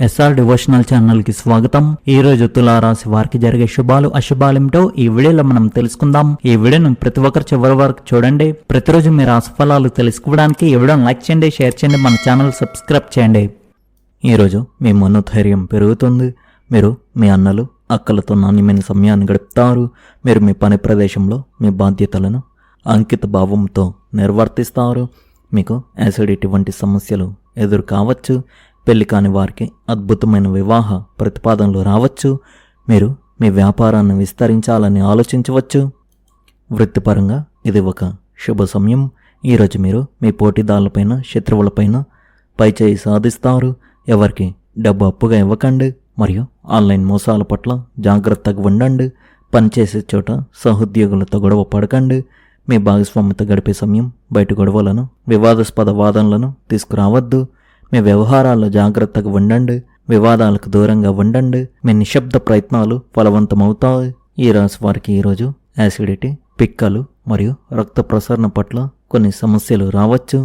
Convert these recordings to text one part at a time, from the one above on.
SR devotional ఛానల్కి స్వాగతం. ఈ రోజు తులారాశి వారికి జరిగే శుభాలు అశుభాలేమిటో ఈ వీడియోలో మనం తెలుసుకుందాం. ఈ వీడియోను ప్రతి ఒక్కరు చివరి వరకు చూడండి. ప్రతిరోజు మీ రాశి ఫలాలు తెలుసుకోవడానికి ఈ వీడియోను లైక్ చేయండి, షేర్ చేయండి, మన ఛానల్ సబ్స్క్రైబ్ చేయండి. ఈరోజు మీ మనోధైర్యం పెరుగుతుంది. మీరు మీ అన్నలు అక్కలతో నాణ్యమైన సమయాన్ని గడుపుతారు. మీరు మీ పని ప్రదేశంలో మీ బాధ్యతలను అంకిత భావంతో నిర్వర్తిస్తారు. మీకు యాసిడిటీ వంటి సమస్యలు ఎదురు కావచ్చు. పెళ్లి కాని వారికి అద్భుతమైన వివాహ ప్రతిపాదనలు రావచ్చు. మీరు మీ వ్యాపారాన్ని విస్తరించాలని ఆలోచించవచ్చు. వృత్తిపరంగా ఇది ఒక శుభ సమయం. ఈరోజు మీరు మీ పోటీదారులపైన శత్రువులపైన పైచేయి సాధిస్తారు. ఎవరికి డబ్బు అప్పుగా ఇవ్వకండి మరియు ఆన్లైన్ మోసాల పట్ల జాగ్రత్తగా ఉండండి. పనిచేసే చోట సహోద్యోగులతో గొడవ పడకండి. మీ భాగస్వామితో గడిపే సమయం బయట గొడవలను వివాదాస్పద వాదనలను తీసుకురావద్దు. మీ వ్యవహారాల్లో జాగ్రత్తగా ఉండండి. వివాదాలకు దూరంగా ఉండండి. మీ నిశ్శబ్ద ప్రయత్నాలు ఫలవంతమవుతాయి. ఈ రాశి వారికి ఈరోజు యాసిడిటీ, పిక్కలు మరియు రక్త ప్రసరణ పట్ల కొన్ని సమస్యలు రావచ్చు.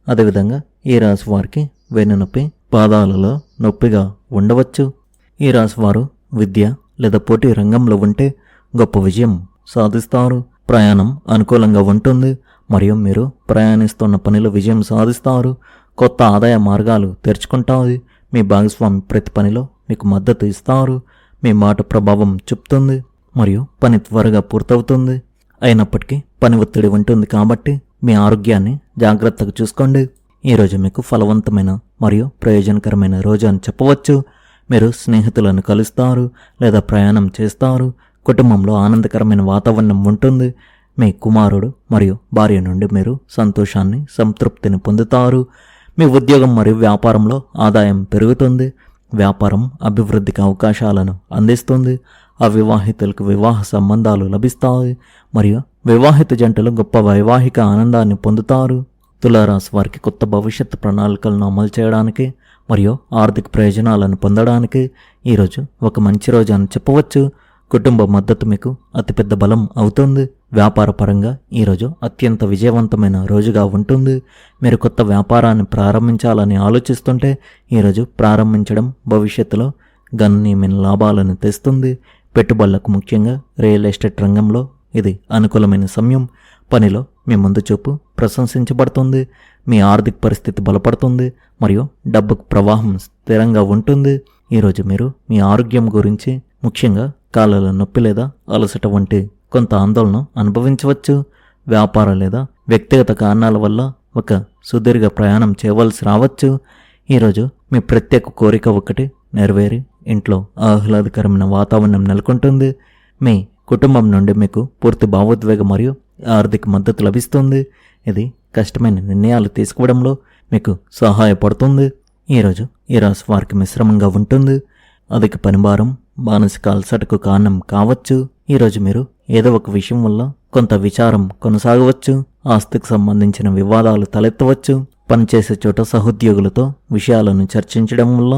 అదేవిధంగా ఈ రాశి వారికి వెన్నునొప్పి, పాదాలలో నొప్పిగా ఉండవచ్చు. ఈ రాశి వారు విద్య లేదా పోటీ రంగంలో ఉంటే గొప్ప విజయం సాధిస్తారు. ప్రయాణం అనుకూలంగా ఉంటుంది మరియు మీరు ప్రయాణిస్తున్న పనిలో విజయం సాధిస్తారు. కొత్త ఆదాయ మార్గాలు తెరుచుకుంటాయి. మీ భాగస్వామి ప్రతి పనిలో మీకు మద్దతు ఇస్తారు. మీ మాట ప్రభావం చూపుతుంది మరియు పని త్వరగా పూర్తవుతుంది. అయినప్పటికీ పని ఒత్తిడి ఉంటుంది కాబట్టి మీ ఆరోగ్యాన్ని జాగ్రత్తగా చూసుకోండి. ఈరోజు మీకు ఫలవంతమైన మరియు ప్రయోజనకరమైన రోజు అని చెప్పవచ్చు. మీరు స్నేహితులను కలుస్తారు లేదా ప్రయాణం చేస్తారు. కుటుంబంలో ఆనందకరమైన వాతావరణం ఉంటుంది. మీ కుమారుడు మరియు భార్య నుండి మీరు సంతోషాన్ని, సంతృప్తిని పొందుతారు. మీ ఉద్యోగం మరియు వ్యాపారంలో ఆదాయం పెరుగుతుంది. వ్యాపారం అభివృద్ధికి అవకాశాలను అందిస్తుంది. అవివాహితులకు వివాహ సంబంధాలు లభిస్తాయి మరియు వివాహిత జంటలు గొప్ప వైవాహిక ఆనందాన్ని పొందుతారు. తులారాశి వారికి కొత్త భవిష్యత్తు ప్రణాళికలను అమలు చేయడానికి మరియు ఆర్థిక ప్రయోజనాలను పొందడానికి ఈరోజు ఒక మంచి రోజు అని చెప్పవచ్చు. కుటుంబ మద్దతు మీకు అతిపెద్ద బలం అవుతుంది. వ్యాపార పరంగా ఈరోజు అత్యంత విజయవంతమైన రోజుగా ఉంటుంది. మీరు కొత్త వ్యాపారాన్ని ప్రారంభించాలని ఆలోచిస్తుంటే ఈరోజు ప్రారంభించడం భవిష్యత్తులో గణనీయమైన లాభాలను తెస్తుంది. పెట్టుబడులకు ముఖ్యంగా రియల్ ఎస్టేట్ రంగంలో ఇది అనుకూలమైన సమయం. పనిలో మీ ముందు చూపు ప్రశంసించబడుతుంది. మీ ఆర్థిక పరిస్థితి బలపడుతుంది మరియు డబ్బుకు ప్రవాహం స్థిరంగా ఉంటుంది. ఈరోజు మీరు మీ ఆరోగ్యం గురించి ముఖ్యంగా కాళ్ళలో నొప్పి లేదా అలసట వంటి కొంత ఆందోళన అనుభవించవచ్చు. వ్యాపార లేదా వ్యక్తిగత కారణాల వల్ల ఒక సుదీర్ఘ ప్రయాణం చేయవలసి రావచ్చు. ఈరోజు మీ ప్రత్యేక కోరిక ఒకటి నెరవేరి ఇంట్లో ఆహ్లాదకరమైన వాతావరణం నెలకొంటుంది. మీ కుటుంబం నుండి మీకు పూర్తి భావోద్వేగం మరియు ఆర్థిక మద్దతు లభిస్తుంది. ఇది కష్టమైన నిర్ణయాలు తీసుకోవడంలో మీకు సహాయపడుతుంది. ఈరోజు ఈ రాశి వారికి మిశ్రమంగా ఉంటుంది. అధిక పనిభారం మానసిక అలసటకు కారణం కావచ్చు. ఈరోజు మీరు ఏదో ఒక విషయం వల్ల కొంత విచారం కొనసాగవచ్చు. ఆస్తికి సంబంధించిన వివాదాలు తలెత్తవచ్చు. పనిచేసే చోట సహోద్యోగులతో విషయాలను చర్చించడం వల్ల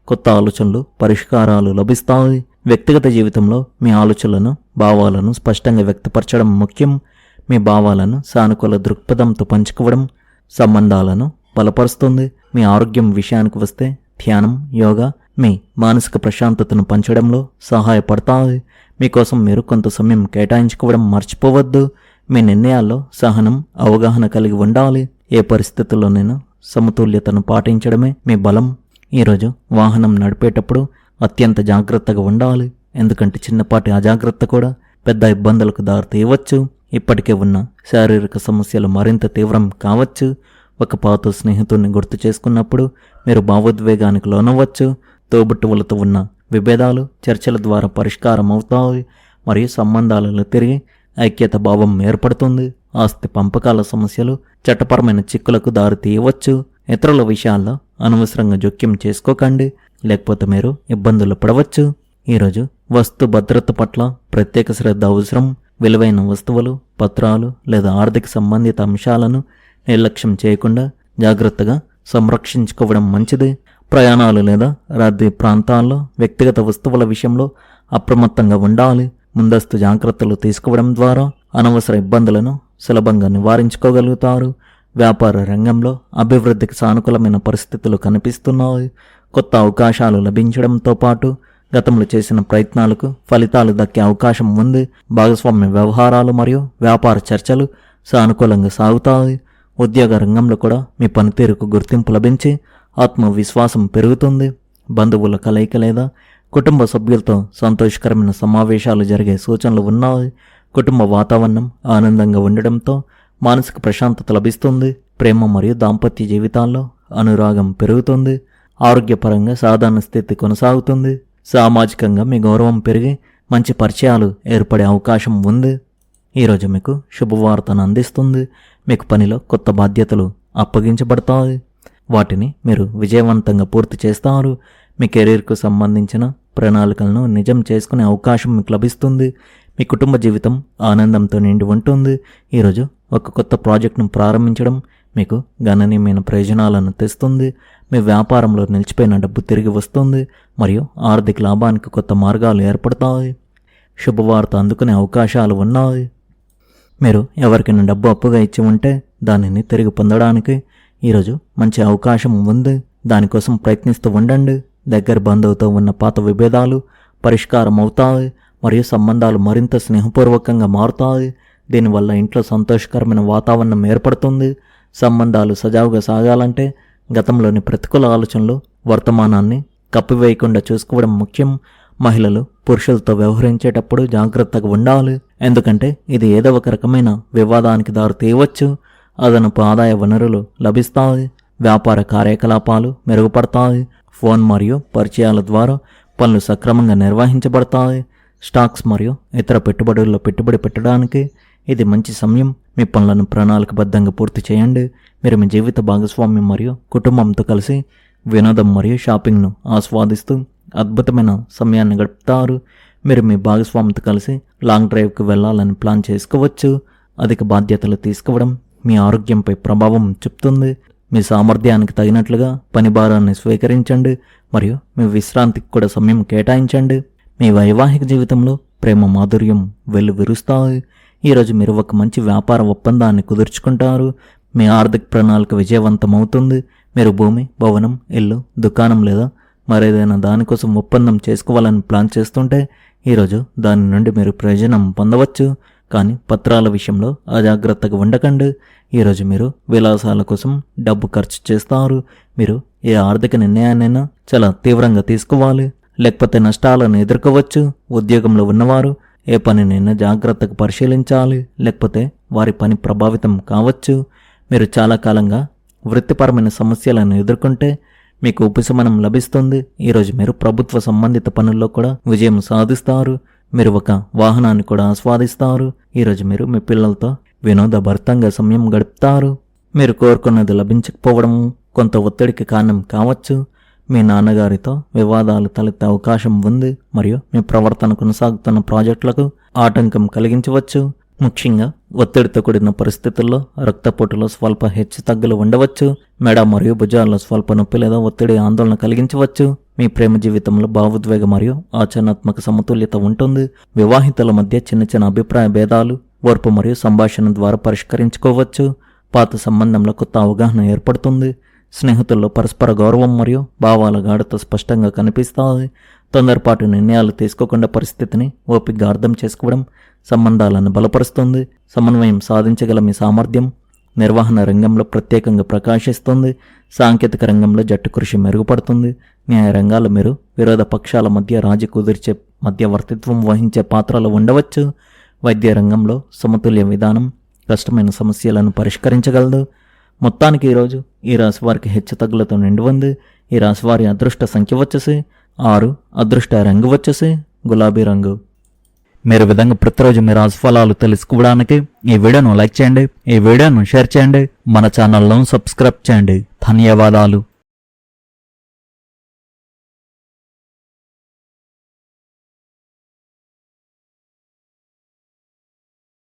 కొత్త ఆలోచనలు, పరిష్కారాలు లభిస్తాయి. వ్యక్తిగత జీవితంలో మీ ఆలోచనలను, భావాలను స్పష్టంగా వ్యక్తపరచడం ముఖ్యం. మీ భావాలను సానుకూల దృక్పథంతో పంచుకోవడం సంబంధాలను బలపరుస్తుంది. మీ ఆరోగ్యం విషయానికి వస్తే ధ్యానం, యోగా మీ మానసిక ప్రశాంతతను పంచడంలో సహాయపడతాయి. మీకోసం మీరు కొంత సమయం కేటాయించుకోవడం మర్చిపోవద్దు. మీ నిర్ణయాల్లో సహనం, అవగాహన కలిగి ఉండాలి. ఏ పరిస్థితుల్లోనైనా సమతుల్యతను పాటించడమే మీ బలం. ఈరోజు వాహనం నడిపేటప్పుడు అత్యంత జాగ్రత్తగా ఉండాలి. ఎందుకంటే చిన్నపాటి అజాగ్రత్త కూడా పెద్ద ఇబ్బందులకు దారితీయవచ్చు. ఇప్పటికే ఉన్న శారీరక సమస్యలు మరింత తీవ్రం కావచ్చు. ఒక పాత స్నేహితుడిని గుర్తు చేసుకున్నప్పుడు మీరు భావోద్వేగానికి లోనవచ్చు. తోబుట్టువులతో ఉన్న విభేదాలు చర్చల ద్వారా పరిష్కారం అవుతాయి మరియు సంబంధాలలో తిరిగి ఐక్యత భావం ఏర్పడుతుంది. ఆస్తి పంపకాల సమస్యలు చట్టపరమైన చిక్కులకు దారి తీయవచ్చు. ఇతరుల విషయాల్లో అనవసరంగా జోక్యం చేసుకోకండి, లేకపోతే మీరు ఇబ్బందులు పడవచ్చు. ఈరోజు వస్తు భద్రత పట్ల ప్రత్యేక శ్రద్ధ అవసరం. విలువైన వస్తువులు, పత్రాలు లేదా ఆర్థిక సంబంధిత అంశాలను నిర్లక్ష్యం చేయకుండా జాగ్రత్తగా సంరక్షించుకోవడం మంచిది. ప్రయాణాలు లేదా రద్దీ ప్రాంతాల్లో వ్యక్తిగత వస్తువుల విషయంలో అప్రమత్తంగా ఉండాలి. ముందస్తు జాగ్రత్తలు తీసుకోవడం ద్వారా అనవసర ఇబ్బందులను సులభంగా నివారించుకోగలుగుతారు. వ్యాపార రంగంలో అభివృద్ధికి సానుకూలమైన పరిస్థితులు కనిపిస్తున్నాయి. కొత్త అవకాశాలు లభించడంతో పాటు గతంలో చేసిన ప్రయత్నాలకు ఫలితాలు దక్కే అవకాశం ఉంది. భాగస్వామ్య వ్యవహారాలు మరియు వ్యాపార చర్చలు సానుకూలంగా సాగుతాయి. ఉద్యోగ రంగంలో కూడా మీ పనితీరుకు గుర్తింపు లభించి ఆత్మవిశ్వాసం పెరుగుతుంది. బంధువుల కలయిక లేదా కుటుంబ సభ్యులతో సంతోషకరమైన సమావేశాలు జరిగే సూచనలు ఉన్నాయి. కుటుంబ వాతావరణం ఆనందంగా ఉండడంతో మానసిక ప్రశాంతత లభిస్తుంది. ప్రేమ మరియు దాంపత్య జీవితాల్లో అనురాగం పెరుగుతుంది. ఆరోగ్యపరంగా సాధారణ స్థితి కొనసాగుతుంది. సామాజికంగా మీ గౌరవం పెరిగి మంచి పరిచయాలు ఏర్పడే అవకాశం ఉంది. ఈరోజు మీకు శుభవార్తను అందిస్తుంది. మీకు పనిలో కొత్త బాధ్యతలు అప్పగించబడతాయి. వాటిని మీరు విజయవంతంగా పూర్తి చేస్తారు. మీ కెరీర్కు సంబంధించిన ప్రణాళికలను నిజం చేసుకునే అవకాశం మీకు లభిస్తుంది. మీ కుటుంబ జీవితం ఆనందంతో నిండి ఉంటుంది. ఈరోజు ఒక కొత్త ప్రాజెక్టును ప్రారంభించడం మీకు గణనీయమైన ప్రయోజనాలను తెస్తుంది. మీ వ్యాపారంలో నిలిచిపోయిన డబ్బు తిరిగి వస్తుంది మరియు ఆర్థిక లాభానికి కొత్త మార్గాలు ఏర్పడతాయి. శుభవార్త అందుకునే అవకాశాలు ఉన్నాయి. మీరు ఎవరికైనా డబ్బు అప్పుగా ఇచ్చి ఉంటే దానిని తిరిగి పొందడానికి ఈరోజు మంచి అవకాశం ఉంది. దానికోసం ప్రయత్నిస్తూ ఉండండి. దగ్గర బంధువుతో ఉన్న పాత విభేదాలు పరిష్కారం అవుతాయి మరియు సంబంధాలు మరింత స్నేహపూర్వకంగా మారుతాయి. దీనివల్ల ఇంట్లో సంతోషకరమైన వాతావరణం ఏర్పడుతుంది. సంబంధాలు సజావుగా సాగాలంటే గతంలోని ప్రతికూల ఆలోచనలు వర్తమానాన్ని కప్పివేయకుండా చూసుకోవడం ముఖ్యం. మహిళలు పురుషులతో వ్యవహరించేటప్పుడు జాగ్రత్తగా ఉండాలి. ఎందుకంటే ఇది ఏదో ఒక రకమైన వివాదానికి దారి తీయవచ్చు. అదనపు ఆదాయ వనరులు లభిస్తాయి. వ్యాపార కార్యకలాపాలు మెరుగుపడతాయి. ఫోన్ మరియు పరిచయాల ద్వారా పనులు సక్రమంగా నిర్వహించబడతాయి. స్టాక్స్ మరియు ఇతర పెట్టుబడుల్లో పెట్టుబడి పెట్టడానికి ఇది మంచి సమయం. మీ పనులను ప్రణాళికబద్ధంగా పూర్తి చేయండి. మీరు మీ జీవిత భాగస్వామ్యం మరియు కుటుంబంతో కలిసి వినోదం మరియు షాపింగ్ను ఆస్వాదిస్తూ అద్భుతమైన సమయాన్ని గడుపుతారు. మీరు మీ భాగస్వామితో కలిసి లాంగ్ డ్రైవ్కి వెళ్ళాలని ప్లాన్ చేసుకోవచ్చు. అధిక బాధ్యతలు తీసుకోవడం మీ ఆరోగ్యంపై ప్రభావం చూపుతుంది. మీ సామర్థ్యానికి తగినట్లుగా పని భారాన్ని స్వీకరించండి మరియు మీ విశ్రాంతికి కూడా సమయం కేటాయించండి. మీ వైవాహిక జీవితంలో ప్రేమ మాధుర్యం వెల్లువిరుస్తాయి. ఈరోజు మీరు ఒక మంచి వ్యాపార ఒప్పందాన్ని కుదుర్చుకుంటారు. మీ ఆర్థిక ప్రణాళిక విజయవంతమవుతుంది. మీరు భూమి, భవనం, ఇల్లు, దుకాణం లేదా మరేదైనా దానికోసం ఒప్పందం చేసుకోవాలని ప్లాన్ చేస్తుంటే ఈరోజు దాని నుండి మీరు ప్రయోజనం పొందవచ్చు. కానీ పత్రాల విషయంలో అజాగ్రత్తగా ఉండకండి. ఈరోజు మీరు విలాసాల కోసం డబ్బు ఖర్చు చేస్తారు. మీరు ఏ ఆర్థిక నిర్ణయాన్నైనా చాలా తీవ్రంగా తీసుకోవాలి, లేకపోతే నష్టాలను ఎదుర్కోవచ్చు. ఉద్యోగంలో ఉన్నవారు ఏ పనినైనా జాగ్రత్తగా పరిశీలించాలి, లేకపోతే వారి పని ప్రభావితం కావచ్చు. మీరు చాలా కాలంగా వృత్తిపరమైన సమస్యలను ఎదుర్కొంటే మీకు ఉపశమనం లభిస్తుంది. ఈరోజు మీరు ప్రభుత్వ సంబంధిత పనుల్లో కూడా విజయం సాధిస్తారు. మీరు ఒక వాహనాన్ని కూడా ఆస్వాదిస్తారు. ఈరోజు మీరు మీ పిల్లలతో వినోదభరితంగా సమయం గడుపుతారు. మీరు కోరుకున్నది లభించకపోవడం కొంత ఒత్తిడికి కారణం కావచ్చు. మీ నాన్నగారితో వివాదాలు తలెత్తే అవకాశం ఉంది మరియు మీ ప్రవర్తన కొనసాగుతున్న ప్రాజెక్టులకు ఆటంకం కలిగించవచ్చు. ముఖ్యంగా ఒత్తిడితో కూడిన పరిస్థితుల్లో రక్తపోటులో స్వల్ప హెచ్చుతగ్గులు ఉండవచ్చు. మెడ మరియు భుజాల్లో స్వల్ప నొప్పి లేదా ఒత్తిడి ఆందోళన కలిగించవచ్చు. మీ ప్రేమ జీవితంలో భావోద్వేగ మరియు ఆచరణాత్మక సమతుల్యత ఉంటుంది. వివాహితుల మధ్య చిన్న చిన్న అభిప్రాయ భేదాలు ఓర్పు మరియు సంభాషణ ద్వారా పరిష్కరించుకోవచ్చు. పాత సంబంధంలో కొత్త అవగాహన ఏర్పడుతుంది. స్నేహితుల్లో పరస్పర గౌరవం మరియు భావాల గాఢత స్పష్టంగా కనిపిస్తాయి. తొందరపాటు నిర్ణయాలు తీసుకోకుండా పరిస్థితిని ఓపికగా అర్థం చేసుకోవడం సంబంధాలను బలపరుస్తుంది. సమన్వయం సాధించగల మీ సామర్థ్యం నిర్వహణ రంగంలో ప్రత్యేకంగా ప్రకాశిస్తుంది. సాంకేతిక రంగంలో జట్టు కృషి మెరుగుపడుతుంది. న్యాయ రంగాల్లో మీరు విరోధ పక్షాల మధ్య రాజీ కుదిర్చే మధ్యవర్తిత్వం వహించే పాత్రలు ఉండవచ్చు. వైద్య రంగంలో సమతుల్య విధానం కష్టమైన సమస్యలను పరిష్కరించగలదు. మొత్తానికి ఈరోజు ఈ రాశి వారికి హెచ్చు తగ్గులతో నిండి ఉంది. ఈ రాశి వారి అదృష్ట సంఖ్య వచ్చేసి 6, అదృష్ట రంగు వచ్చేసి గులాబీ రంగు. మీరు విధంగా ప్రతిరోజు మీ రాశి ఫలాలు తెలుసుకోవడానికి ఈ వీడియోను లైక్ చేయండి, ఈ వీడియోను షేర్ చేయండి, మన ఛానల్ను సబ్స్క్రైబ్ చేయండి. ధన్యవాదాలు.